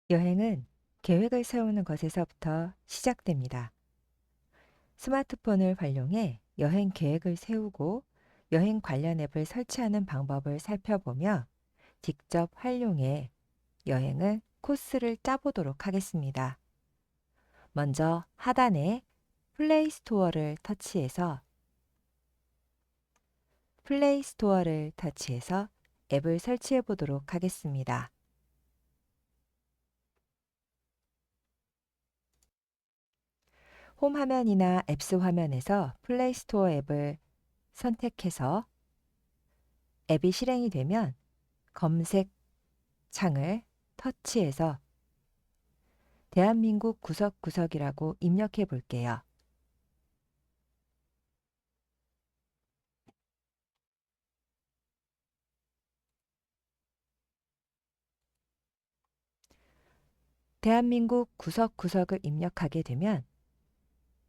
여행은 계획을 세우는 것에서부터 시작됩니다. 스마트폰을 활용해 여행 계획을 세우고 여행 관련 앱을 설치하는 방법을 살펴보며 직접 활용해 여행을 코스를 짜보도록 하겠습니다. 먼저 하단에 플레이 스토어를 터치해서 앱을 설치해 보도록 하겠습니다. 홈 화면이나 앱스 화면에서 플레이 스토어 앱을 선택해서 앱이 실행이 되면 검색 창을 터치해서 대한민국 구석구석이라고 입력해 볼게요. 대한민국 구석구석을 입력하게 되면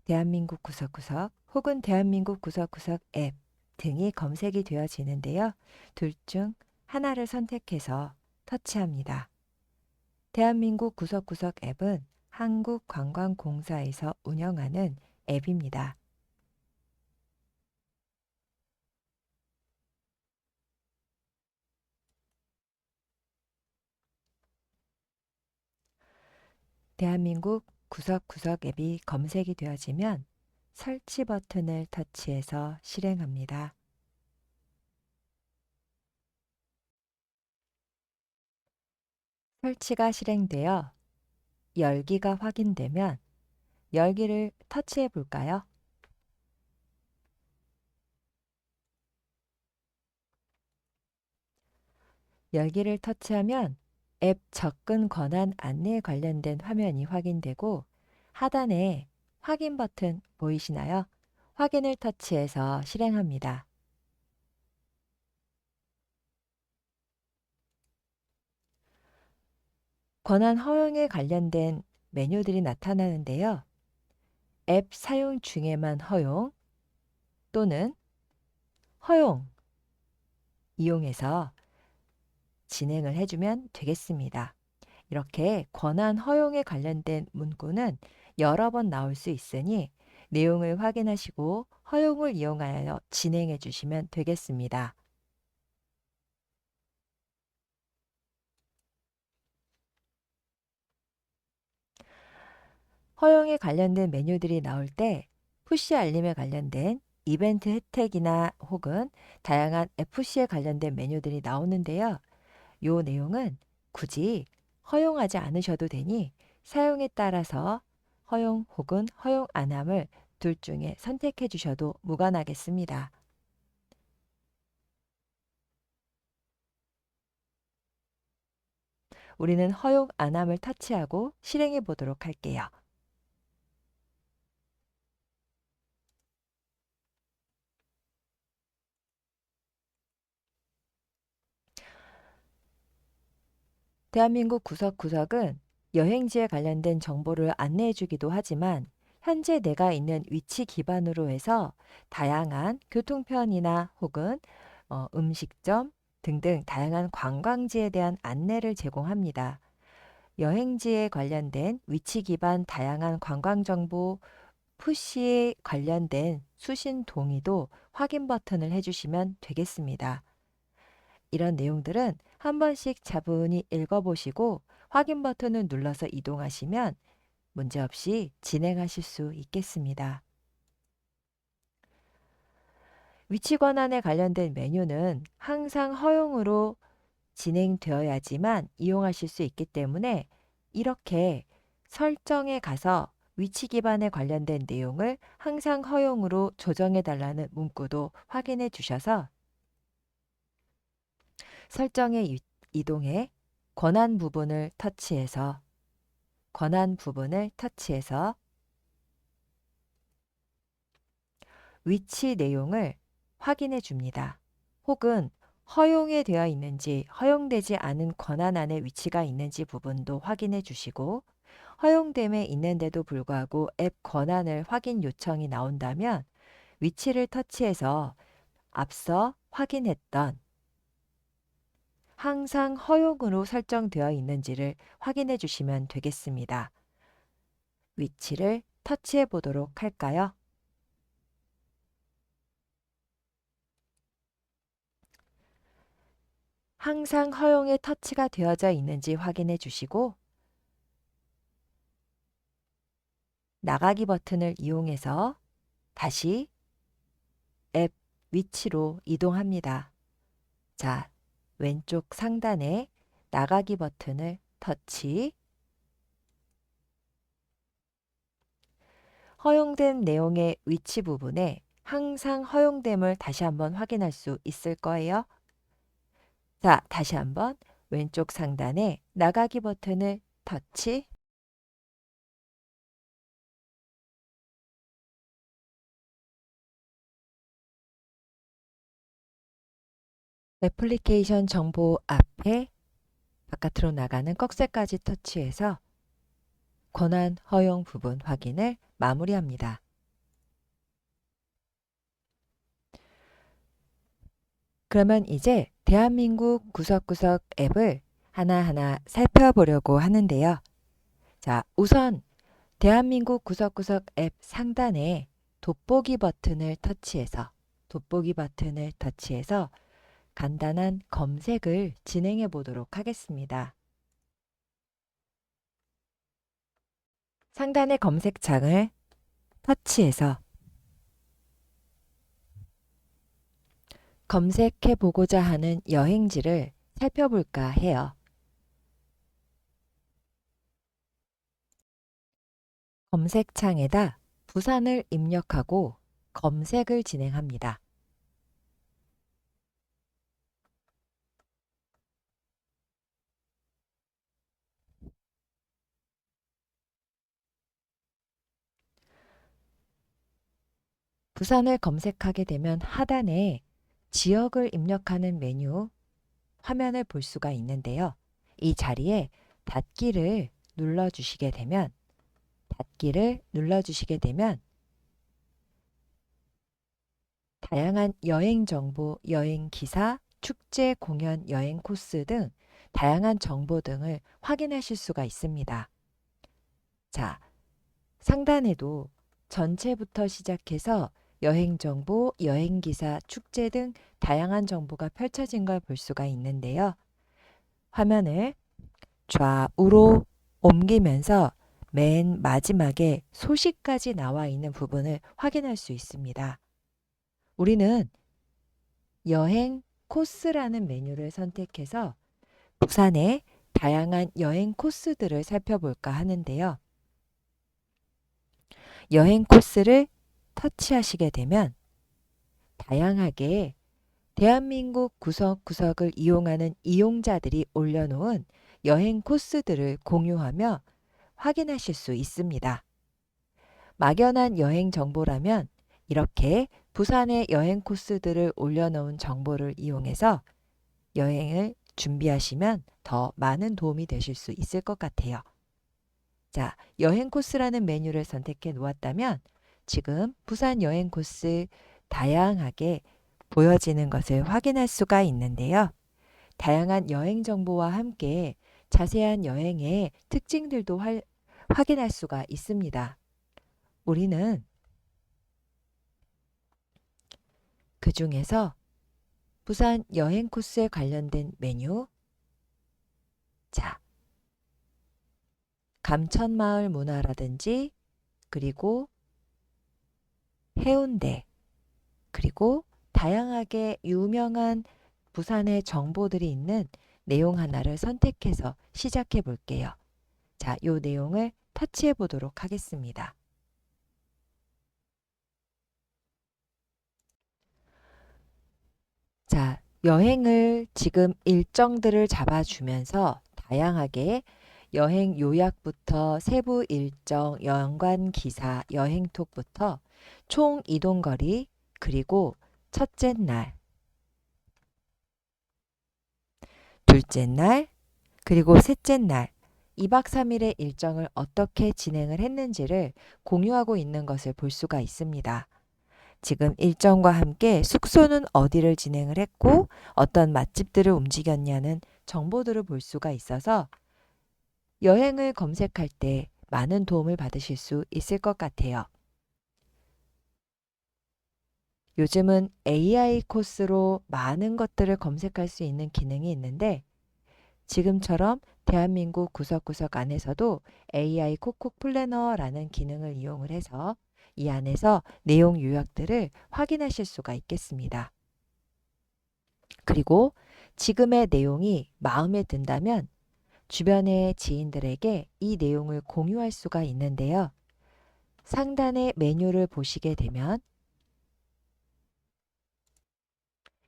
대한민국 구석구석 혹은 대한민국 구석구석 앱 등이 검색이 되어지는데요. 둘 중 하나를 선택해서 터치합니다. 대한민국 구석구석 앱은 한국관광공사에서 운영하는 앱입니다. 대한민국 구석구석 앱이 검색이 되어지면 설치 버튼을 터치해서 실행합니다. 설치가 실행되어 열기가 확인되면 열기를 터치해 볼까요? 열기를 터치하면 앱 접근 권한 안내에 관련된 화면이 확인되고 하단에 확인 버튼 보이시나요? 확인을 터치해서 실행합니다. 권한 허용에 관련된 메뉴들이 나타나는데요. 앱 사용 중에만 허용 또는 허용 이용해서 진행을 해주면 되겠습니다. 이렇게 권한 허용에 관련된 문구는 여러 번 나올 수 있으니 내용을 확인하시고 허용을 이용하여 진행해 주시면 되겠습니다. 허용에 관련된 메뉴들이 나올 때 푸시 알림에 관련된 이벤트 혜택이나 혹은 다양한 FC에 관련된 메뉴들이 나오는데요. 이 내용은 굳이 허용하지 않으셔도 되니 사용에 따라서 허용 혹은 허용 안 함을 둘 중에 선택해 주셔도 무관하겠습니다. 우리는 허용 안 함을 터치하고 실행해 보도록 할게요. 대한민국 구석구석은 여행지에 관련된 정보를 안내해 주기도 하지만 현재 내가 있는 위치 기반으로 해서 다양한 교통편이나 혹은 음식점 등등 다양한 관광지에 대한 안내를 제공합니다. 여행지에 관련된 위치 기반 다양한 관광 정보 푸시에 관련된 수신 동의도 확인 버튼을 해주시면 되겠습니다. 이런 내용들은 한 번씩 차분히 읽어보시고 확인 버튼을 눌러서 이동하시면 문제없이 진행하실 수 있겠습니다. 위치 권한에 관련된 메뉴는 항상 허용으로 진행되어야지만 이용하실 수 있기 때문에 이렇게 설정에 가서 위치 기반에 관련된 내용을 항상 허용으로 조정해 달라는 문구도 확인해 주셔서 설정에 이동해 권한 부분을 터치해서 위치 내용을 확인해 줍니다. 혹은 허용이 되어 있는지 허용되지 않은 권한 안에 위치가 있는지 부분도 확인해 주시고 허용됨에 있는데도 불구하고 앱 권한을 확인 요청이 나온다면 위치를 터치해서 앞서 확인했던 항상 허용으로 설정되어 있는지를 확인해 주시면 되겠습니다. 위치를 터치해 보도록 할까요? 항상 허용에 터치가 되어져 있는지 확인해 주시고 나가기 버튼을 이용해서 다시 앱 위치로 이동합니다. 자, 왼쪽 상단에 나가기 버튼을 터치. 허용된 내용의 위치 부분에 항상 허용됨을 다시 한번 확인할 수 있을 거예요. 자, 다시 한번 왼쪽 상단에 나가기 버튼을 터치. 애플리케이션 정보 앞에 바깥으로 나가는 꺽쇠까지 터치해서 권한 허용 부분 확인을 마무리합니다. 그러면 이제 대한민국 구석구석 앱을 하나하나 살펴보려고 하는데요. 자, 우선 대한민국 구석구석 앱 상단에 돋보기 버튼을 터치해서 간단한 검색을 진행해 보도록 하겠습니다. 상단의 검색창을 터치해서 검색해 보고자 하는 여행지를 살펴볼까 해요. 검색창에다 부산을 입력하고 검색을 진행합니다. 부산을 검색하게 되면 하단에 지역을 입력하는 메뉴 화면을 볼 수가 있는데요. 이 자리에 닫기를 눌러주시게 되면 다양한 여행 정보, 여행 기사, 축제, 공연, 여행 코스 등 다양한 정보 등을 확인하실 수가 있습니다. 자, 상단에도 전체부터 시작해서 여행 정보, 여행 기사, 축제 등 다양한 정보가 펼쳐진 걸 볼 수가 있는데요. 화면을 좌우로 옮기면서 맨 마지막에 소식까지 나와 있는 부분을 확인할 수 있습니다. 우리는 여행 코스라는 메뉴를 선택해서 부산의 다양한 여행 코스들을 살펴볼까 하는데요. 여행 코스를 터치하시게 되면 다양하게 대한민국 구석구석을 이용하는 이용자들이 올려놓은 여행 코스들을 공유하며 확인하실 수 있습니다. 막연한 여행 정보라면 이렇게 부산의 여행 코스들을 올려놓은 정보를 이용해서 여행을 준비하시면 더 많은 도움이 되실 수 있을 것 같아요. 자, 여행 코스라는 메뉴를 선택해 놓았다면 지금 부산 여행 코스 다양하게 보여지는 것을 확인할 수가 있는데요. 다양한 여행 정보와 함께 자세한 여행의 특징들도 확인할 수가 있습니다. 우리는 그 중에서 부산 여행 코스에 관련된 메뉴, 자, 감천마을 문화라든지 그리고 해운대 그리고 다양하게 유명한 부산의 정보들이 있는 내용 하나를 선택해서 시작해 볼게요. 자, 이 내용을 터치해 보도록 하겠습니다. 자, 여행을 지금 일정들을 잡아주면서 다양하게 여행 요약부터 세부 일정, 연관 기사, 여행톡부터 총 이동거리, 그리고 첫째 날, 둘째 날, 그리고 셋째 날, 2박 3일의 일정을 어떻게 진행을 했는지를 공유하고 있는 것을 볼 수가 있습니다. 지금 일정과 함께 숙소는 어디를 진행을 했고 어떤 맛집들을 움직였냐는 정보들을 볼 수가 있어서 여행을 검색할 때 많은 도움을 받으실 수 있을 것 같아요. 요즘은 AI 코스로 많은 것들을 검색할 수 있는 기능이 있는데 지금처럼 대한민국 구석구석 안에서도 AI 콕콕 플래너라는 기능을 이용을 해서 이 안에서 내용 요약들을 확인하실 수가 있겠습니다. 그리고 지금의 내용이 마음에 든다면 주변의 지인들에게 이 내용을 공유할 수가 있는데요. 상단의 메뉴를 보시게 되면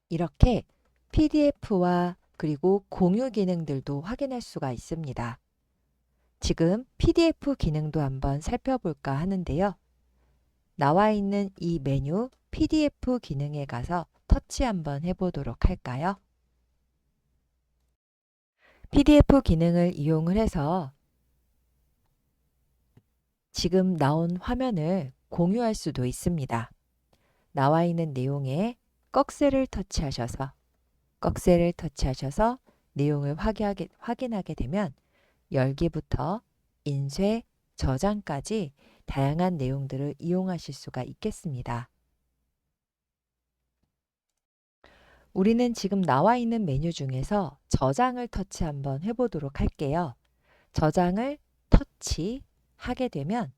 이렇게 PDF와 그리고 공유 기능들도 확인할 수가 있습니다. 지금 PDF 기능도 한번 살펴볼까 하는데요. 나와 있는 이 메뉴 PDF 기능에 가서 터치 한번 해보도록 할까요? PDF 기능을 이용을 해서 지금 나온 화면을 공유할 수도 있습니다. 나와 있는 내용에 꺽쇠를 터치하셔서 내용을 확인하게 되면 열기부터 인쇄, 저장까지 다양한 내용들을 이용하실 수가 있겠습니다. 우리는 지금 나와 있는 메뉴 중에서 저장을 터치 한번 해보도록 할게요. 저장을 터치하게 되면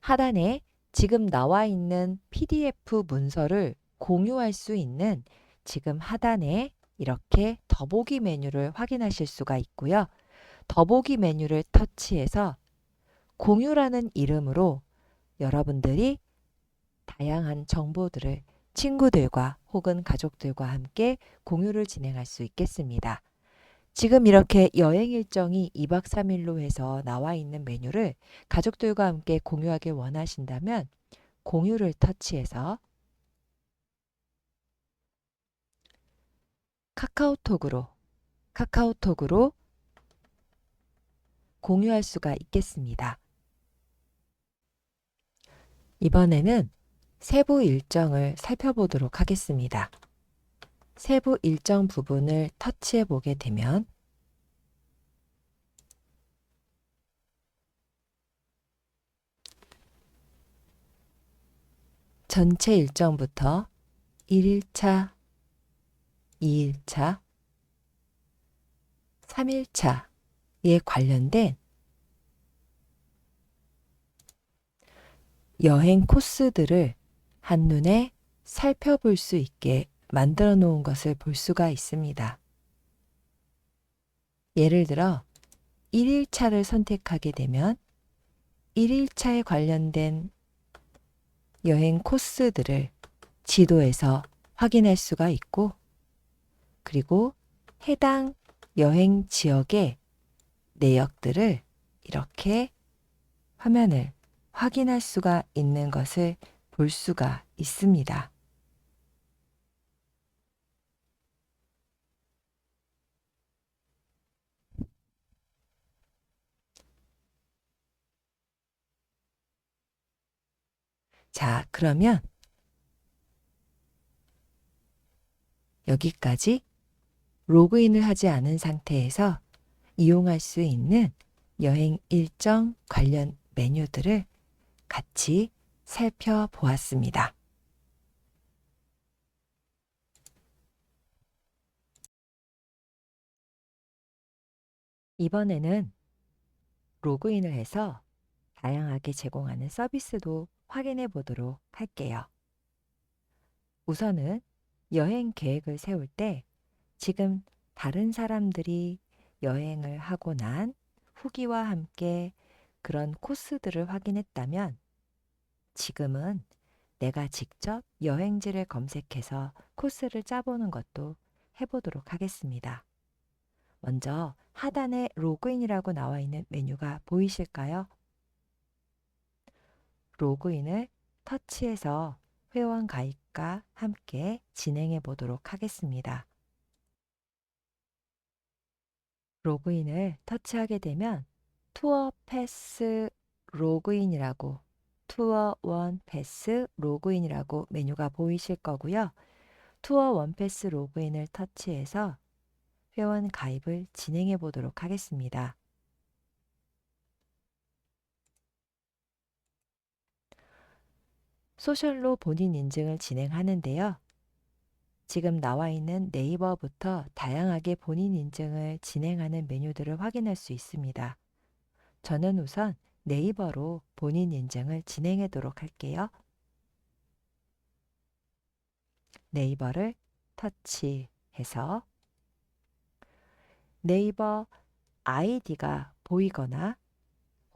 하단에 지금 나와 있는 PDF 문서를 공유할 수 있는 지금 하단에 이렇게 더보기 메뉴를 확인하실 수가 있고요. 더보기 메뉴를 터치해서 공유라는 이름으로 여러분들이 다양한 정보들을 친구들과 혹은 가족들과 함께 공유를 진행할 수 있겠습니다. 지금 이렇게 여행 일정이 2박 3일로 해서 나와 있는 메뉴를 가족들과 함께 공유하길 원하신다면 공유를 터치해서 카카오톡으로 공유할 수가 있겠습니다. 이번에는 세부 일정을 살펴보도록 하겠습니다. 세부 일정 부분을 터치해 보게 되면 전체 일정부터 1일차, 2일차, 3일차에 관련된 여행 코스들을 한눈에 살펴볼 수 있게 만들어 놓은 것을 볼 수가 있습니다. 예를 들어 1일차를 선택하게 되면 1일차에 관련된 여행 코스들을 지도에서 확인할 수가 있고 그리고 해당 여행 지역의 내역들을 이렇게 화면을 확인할 수가 있는 것을 볼 수가 있습니다. 자, 그러면 여기까지 로그인을 하지 않은 상태에서 이용할 수 있는 여행 일정 관련 메뉴들을 같이 살펴보았습니다. 이번에는 로그인을 해서 다양하게 제공하는 서비스도 확인해 보도록 할게요. 우선은 여행 계획을 세울 때 지금 다른 사람들이 여행을 하고 난 후기와 함께 그런 코스들을 확인했다면 지금은 내가 직접 여행지를 검색해서 코스를 짜보는 것도 해보도록 하겠습니다. 먼저 하단에 로그인이라고 나와 있는 메뉴가 보이실까요? 로그인을 터치해서 회원 가입과 함께 진행해 보도록 하겠습니다. 로그인을 터치하게 되면 투어 패스 로그인이라고 투어 원 패스 로그인이라고 메뉴가 보이실 거고요. 투어 원 패스 로그인을 터치해서 회원 가입을 진행해 보도록 하겠습니다. 소셜로 본인 인증을 진행하는데요. 지금 나와 있는 네이버부터 다양하게 본인 인증을 진행하는 메뉴들을 확인할 수 있습니다. 저는 우선 네이버로 본인 인증을 진행하도록 할게요. 네이버를 터치해서 네이버 아이디가 보이거나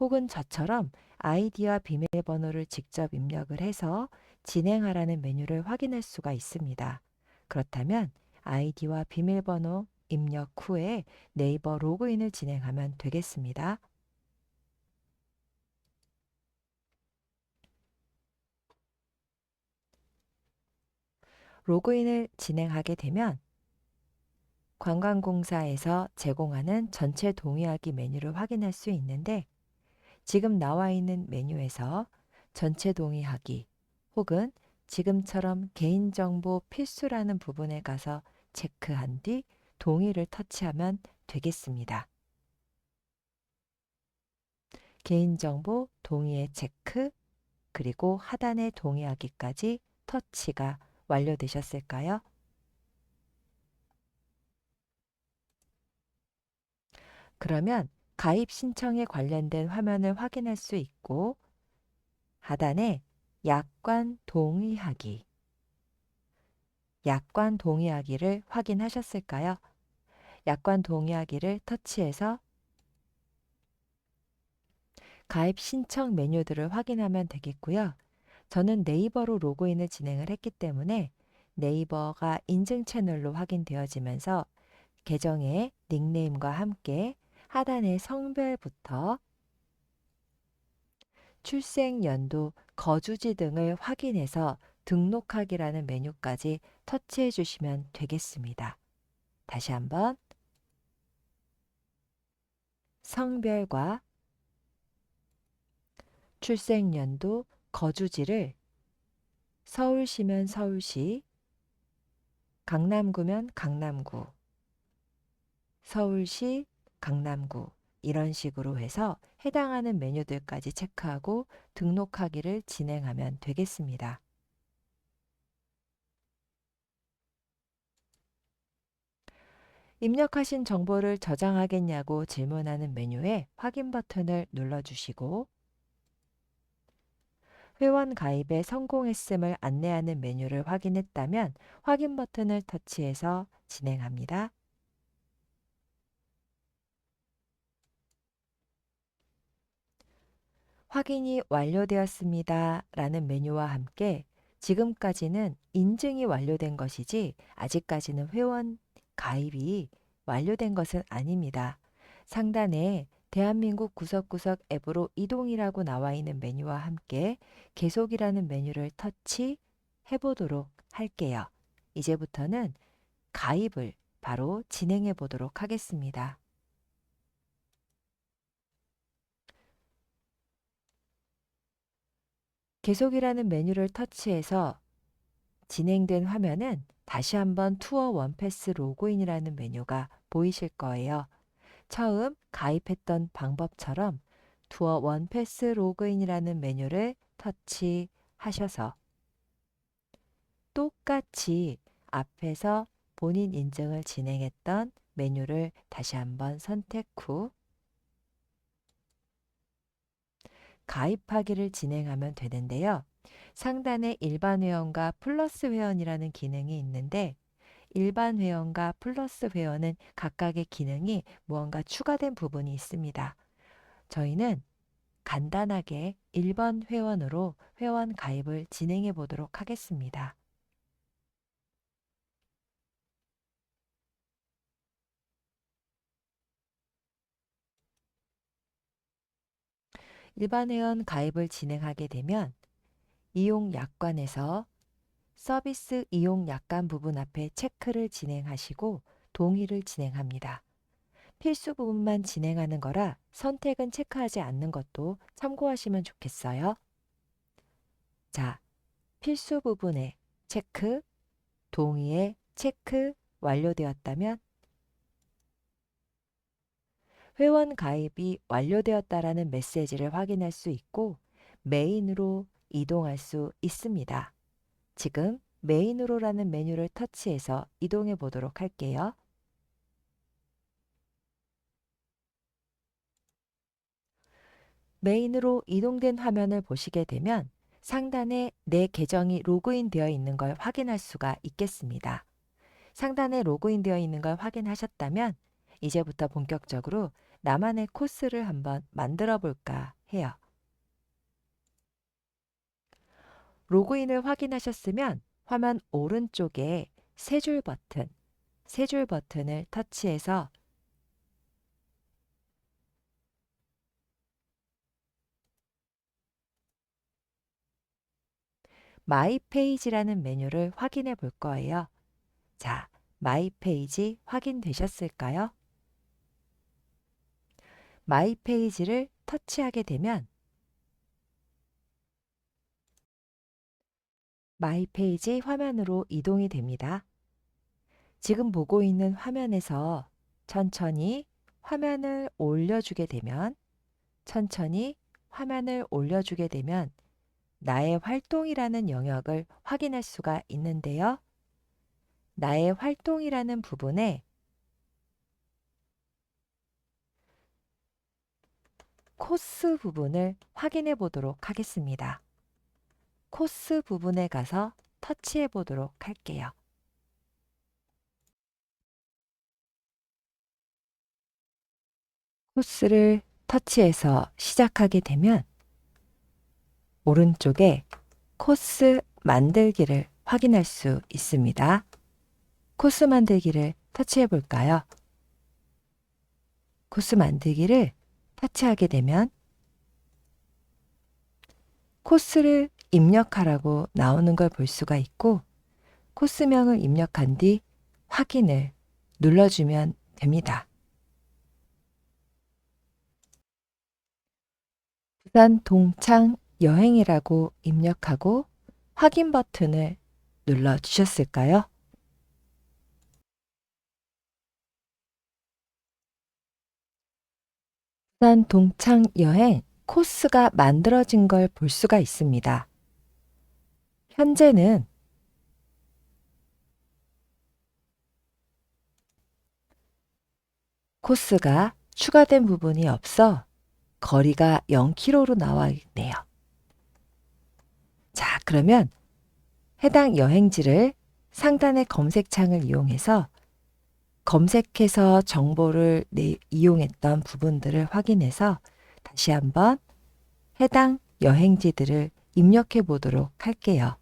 혹은 저처럼 아이디와 비밀번호를 직접 입력을 해서 진행하라는 메뉴를 확인할 수가 있습니다. 그렇다면 아이디와 비밀번호 입력 후에 네이버 로그인을 진행하면 되겠습니다. 로그인을 진행하게 되면 관광공사에서 제공하는 전체 동의하기 메뉴를 확인할 수 있는데 지금 나와 있는 메뉴에서 전체 동의하기 혹은 지금처럼 개인정보 필수라는 부분에 가서 체크한 뒤 동의를 터치하면 되겠습니다. 개인정보 동의의 체크 그리고 하단의 동의하기까지 터치가 완료되셨을까요? 그러면 가입 신청에 관련된 화면을 확인할 수 있고 하단에 약관 동의하기, 약관 동의하기를 확인하셨을까요? 약관 동의하기를 터치해서 가입 신청 메뉴들을 확인하면 되겠고요. 저는 네이버로 로그인을 진행을 했기 때문에 네이버가 인증 채널로 확인되어지면서 계정의 닉네임과 함께 하단의 성별부터 출생 연도, 거주지 등을 확인해서 등록하기라는 메뉴까지 터치해 주시면 되겠습니다. 다시 한번 성별과 출생 연도, 거주지를 서울시면 서울시, 강남구면 강남구, 서울시, 강남구 이런 식으로 해서 해당하는 메뉴들까지 체크하고 등록하기를 진행하면 되겠습니다. 입력하신 정보를 저장하겠냐고 질문하는 메뉴에 확인 버튼을 눌러주시고 회원 가입에 성공했음을 안내하는 메뉴를 확인했다면 확인 버튼을 터치해서 진행합니다. 확인이 완료되었습니다. 라는 메뉴와 함께 지금까지는 인증이 완료된 것이지 아직까지는 회원 가입이 완료된 것은 아닙니다. 상단에 대한민국 구석구석 앱으로 이동이라고 나와 있는 메뉴와 함께 계속이라는 메뉴를 터치해 보도록 할게요. 이제부터는 가입을 바로 진행해 보도록 하겠습니다. 계속이라는 메뉴를 터치해서 진행된 화면은 다시 한번 투어 원패스 로그인이라는 메뉴가 보이실 거예요. 처음 가입했던 방법처럼 투어 원패스 로그인이라는 메뉴를 터치하셔서 똑같이 앞에서 본인 인증을 진행했던 메뉴를 다시 한번 선택 후 가입하기를 진행하면 되는데요. 상단에 일반 회원과 플러스 회원이라는 기능이 있는데 일반 회원과 플러스 회원은 각각의 기능이 무언가 추가된 부분이 있습니다. 저희는 간단하게 1번 회원으로 회원 가입을 진행해 보도록 하겠습니다. 일반 회원 가입을 진행하게 되면 이용 약관에서 서비스 이용 약관 부분 앞에 체크를 진행하시고 동의를 진행합니다. 필수 부분만 진행하는 거라 선택은 체크하지 않는 것도 참고하시면 좋겠어요. 자, 필수 부분에 체크, 동의에 체크 완료되었다면 회원 가입이 완료되었다라는 메시지를 확인할 수 있고 메인으로 이동할 수 있습니다. 지금 메인으로라는 메뉴를 터치해서 이동해 보도록 할게요. 메인으로 이동된 화면을 보시게 되면 상단에 내 계정이 로그인 되어 있는 걸 확인할 수가 있겠습니다. 상단에 로그인 되어 있는 걸 확인하셨다면 이제부터 본격적으로 나만의 코스를 한번 만들어 볼까 해요. 로그인을 확인하셨으면 화면 오른쪽에 세 줄 버튼을 터치해서 마이 페이지라는 메뉴를 확인해 볼 거예요. 자, 마이 페이지 확인되셨을까요? 마이 페이지를 터치하게 되면 마이 페이지 화면으로 이동이 됩니다. 지금 보고 있는 화면에서 천천히 화면을 올려주게 되면 나의 활동이라는 영역을 확인할 수가 있는데요. 나의 활동이라는 부분에 코스 부분을 확인해 보도록 하겠습니다. 코스 부분에 가서 터치해 보도록 할게요. 코스를 터치해서 시작하게 되면 오른쪽에 코스 만들기를 확인할 수 있습니다. 코스 만들기를 터치해 볼까요? 코스 만들기를 터치하게 되면 코스를 입력하라고 나오는 걸 볼 수가 있고 코스명을 입력한 뒤 확인을 눌러주면 됩니다. 부산 동창 여행이라고 입력하고 확인 버튼을 눌러주셨을까요? 부산 동창 여행 코스가 만들어진 걸 볼 수가 있습니다. 현재는 코스가 추가된 부분이 없어 거리가 0km로 나와 있네요. 자, 그러면 해당 여행지를 상단의 검색창을 이용해서 검색해서 정보를 이용했던 부분들을 확인해서 다시 한번 해당 여행지들을 입력해 보도록 할게요.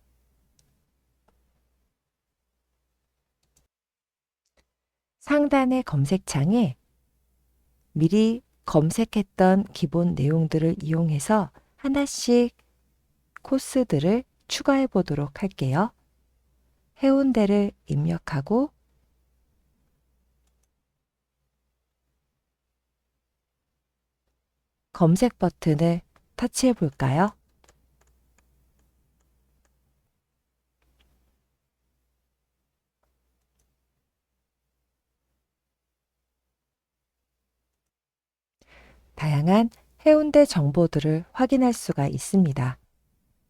상단의 검색창에 미리 검색했던 기본 내용들을 이용해서 하나씩 코스들을 추가해 보도록 할게요. 해운대를 입력하고 검색 버튼을 터치해 볼까요? 다양한 해운대 정보들을 확인할 수가 있습니다.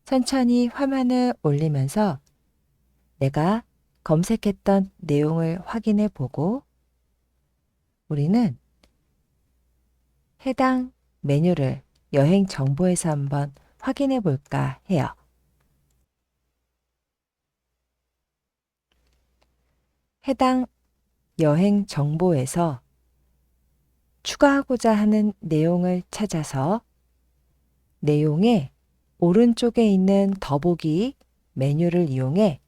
천천히 화면을 올리면서 내가 검색했던 내용을 확인해 보고 우리는 해당 메뉴를 여행 정보에서 한번 확인해 볼까 해요. 해당 여행 정보에서 추가하고자 하는 내용을 찾아서 내용의 오른쪽에 있는 더보기 메뉴를 이용해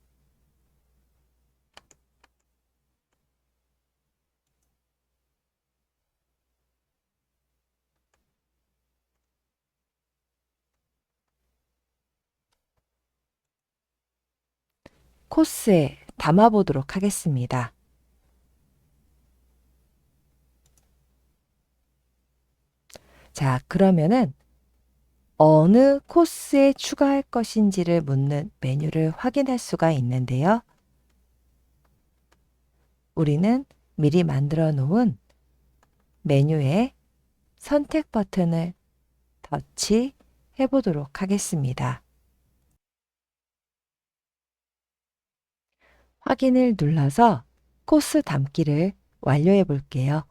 코스에 담아보도록 하겠습니다. 자, 그러면은 어느 코스에 추가할 것인지를 묻는 메뉴를 확인할 수가 있는데요. 우리는 미리 만들어 놓은 메뉴의 선택 버튼을 터치해 보도록 하겠습니다. 확인을 눌러서 코스 담기를 완료해 볼게요.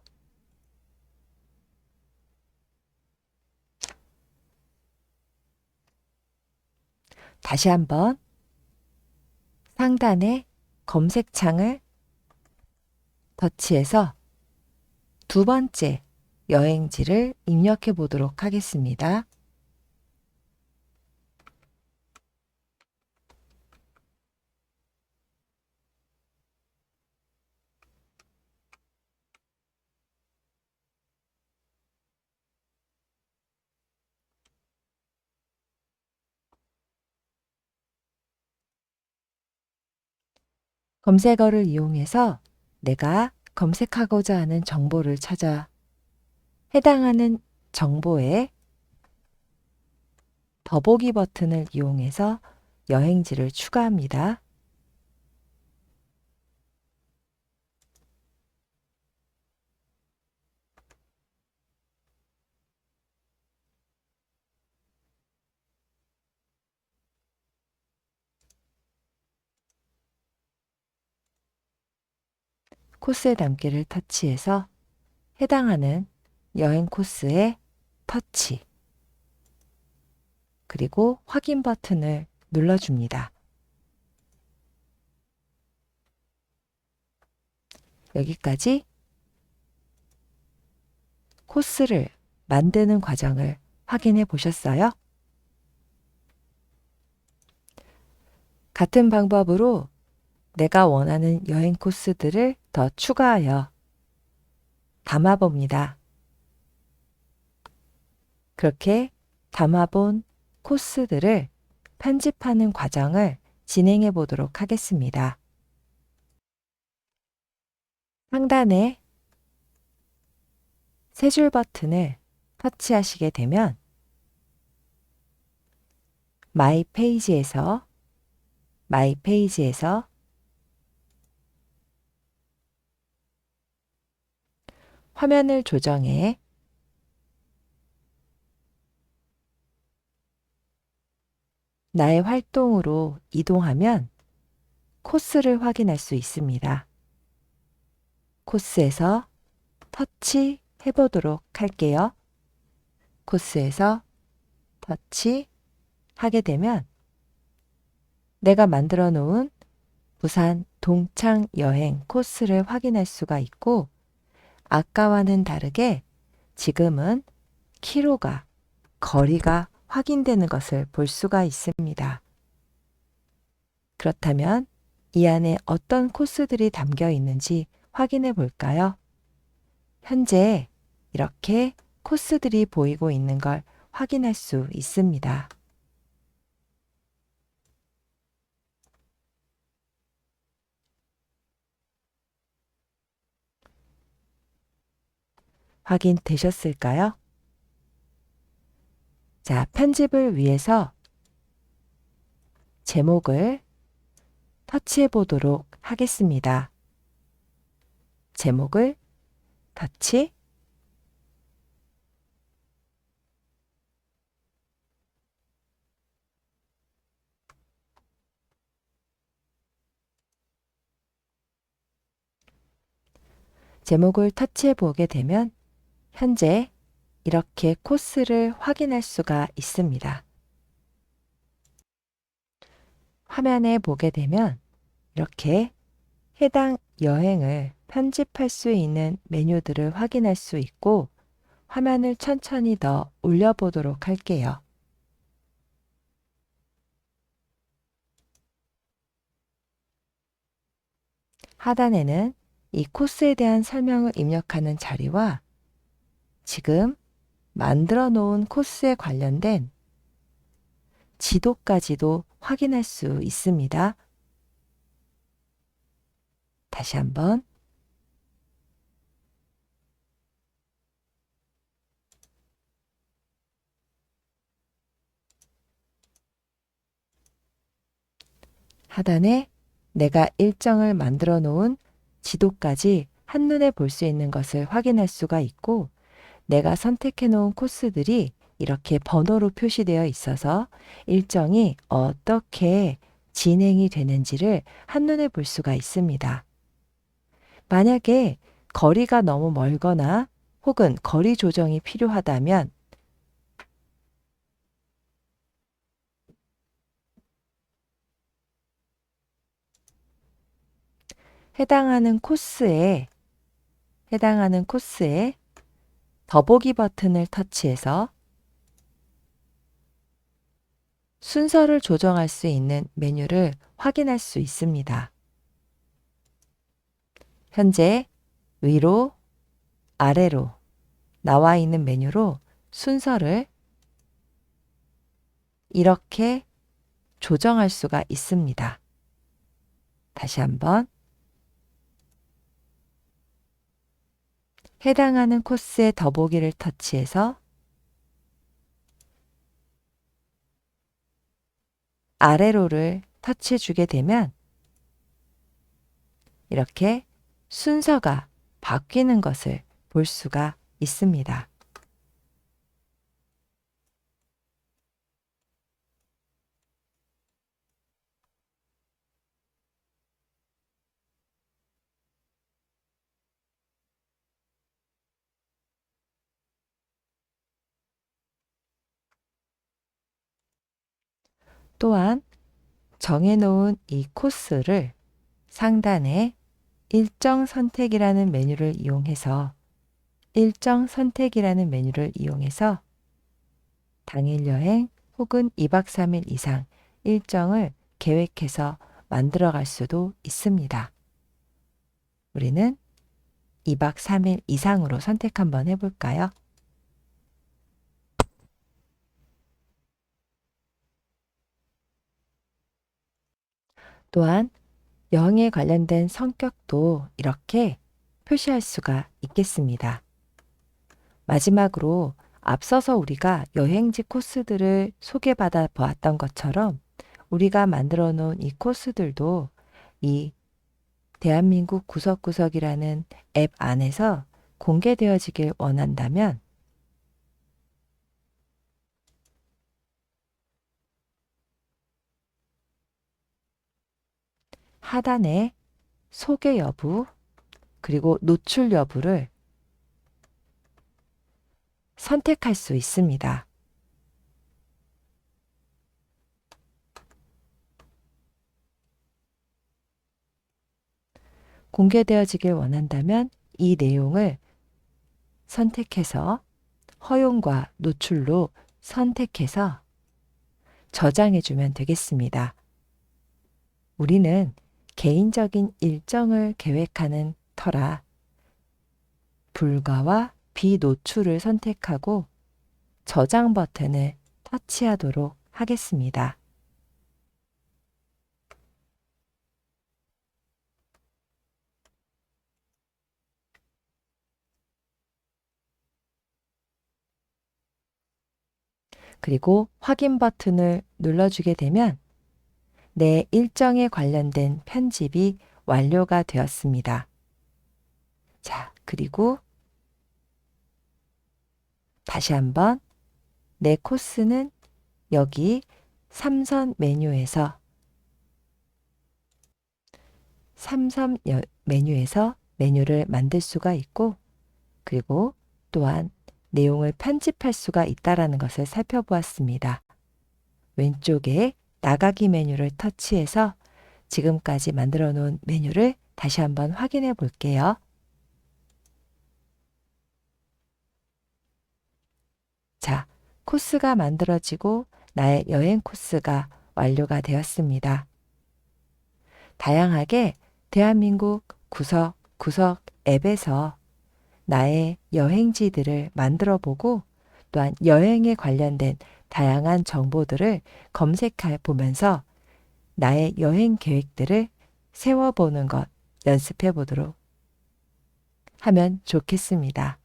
다시 한번 상단의 검색창을 터치해서 두 번째 여행지를 입력해 보도록 하겠습니다. 검색어를 이용해서 내가 검색하고자 하는 정보를 찾아 해당하는 정보에 더보기 버튼을 이용해서 여행지를 추가합니다. 코스에 담기를 터치해서 해당하는 여행 코스에 터치, 그리고 확인 버튼을 눌러줍니다. 여기까지 코스를 만드는 과정을 확인해 보셨어요? 같은 방법으로 내가 원하는 여행 코스들을 더 추가하여 담아봅니다. 그렇게 담아본 코스들을 편집하는 과정을 진행해 보도록 하겠습니다. 상단에 세 줄 버튼을 터치하시게 되면 마이 페이지에서 화면을 조정해 나의 활동으로 이동하면 코스를 확인할 수 있습니다. 코스에서 터치해 보도록 할게요. 코스에서 터치 하게 되면 내가 만들어 놓은 부산 동창 여행 코스를 확인할 수가 있고, 아까와는 다르게 지금은 키로가, 거리가 확인되는 것을 볼 수가 있습니다. 그렇다면 이 안에 어떤 코스들이 담겨 있는지 확인해 볼까요? 현재 이렇게 코스들이 보이고 있는 걸 확인할 수 있습니다. 확인되셨을까요? 자, 편집을 위해서 제목을 터치해 보도록 하겠습니다. 제목을 터치, 제목을 터치해 보게 되면 현재 이렇게 코스를 확인할 수가 있습니다. 화면에 보게 되면 이렇게 해당 여행을 편집할 수 있는 메뉴들을 확인할 수 있고, 화면을 천천히 더 올려보도록 할게요. 하단에는 이 코스에 대한 설명을 입력하는 자리와 지금 만들어 놓은 코스에 관련된 지도까지도 확인할 수 있습니다. 다시 한번 하단에 내가 일정을 만들어 놓은 지도까지 한눈에 볼 수 있는 것을 확인할 수가 있고, 내가 선택해 놓은 코스들이 이렇게 번호로 표시되어 있어서 일정이 어떻게 진행이 되는지를 한눈에 볼 수가 있습니다. 만약에 거리가 너무 멀거나 혹은 거리 조정이 필요하다면 해당하는 코스에 더보기 버튼을 터치해서 순서를 조정할 수 있는 메뉴를 확인할 수 있습니다. 현재 위로, 아래로 나와 있는 메뉴로 순서를 이렇게 조정할 수가 있습니다. 다시 한번 해당하는 코스의 더보기를 터치해서 아래로를 터치해 주게 되면 이렇게 순서가 바뀌는 것을 볼 수가 있습니다. 또한 정해놓은 이 코스를 상단에 일정 선택이라는 메뉴를 이용해서 당일 여행 혹은 2박 3일 이상 일정을 계획해서 만들어 갈 수도 있습니다. 우리는 2박 3일 이상으로 선택 한번 해볼까요? 또한 여행에 관련된 성격도 이렇게 표시할 수가 있겠습니다. 마지막으로 앞서서 우리가 여행지 코스들을 소개받아 보았던 것처럼 우리가 만들어 놓은 이 코스들도 이 대한민국 구석구석이라는 앱 안에서 공개되어지길 원한다면 하단에 소개 여부 그리고 노출 여부를 선택할 수 있습니다. 공개되어지길 원한다면 이 내용을 선택해서 허용과 노출로 선택해서 저장해 주면 되겠습니다. 우리는 개인적인 일정을 계획하는 터라 불가와 비노출을 선택하고 저장 버튼을 터치하도록 하겠습니다. 그리고 확인 버튼을 눌러주게 되면 내 일정에 관련된 편집이 완료가 되었습니다. 자, 그리고 다시 한번 내 코스는 여기 3선 메뉴에서 메뉴를 만들 수가 있고 그리고 또한 내용을 편집할 수가 있다는 것을 살펴보았습니다. 왼쪽에 나가기 메뉴를 터치해서 지금까지 만들어 놓은 메뉴를 다시 한번 확인해 볼게요. 자, 코스가 만들어지고 나의 여행 코스가 완료가 되었습니다. 다양하게 대한민국 구석구석 앱에서 나의 여행지들을 만들어 보고 또한 여행에 관련된 다양한 정보들을 검색해 보면서 나의 여행 계획들을 세워보는 것 연습해 보도록 하면 좋겠습니다.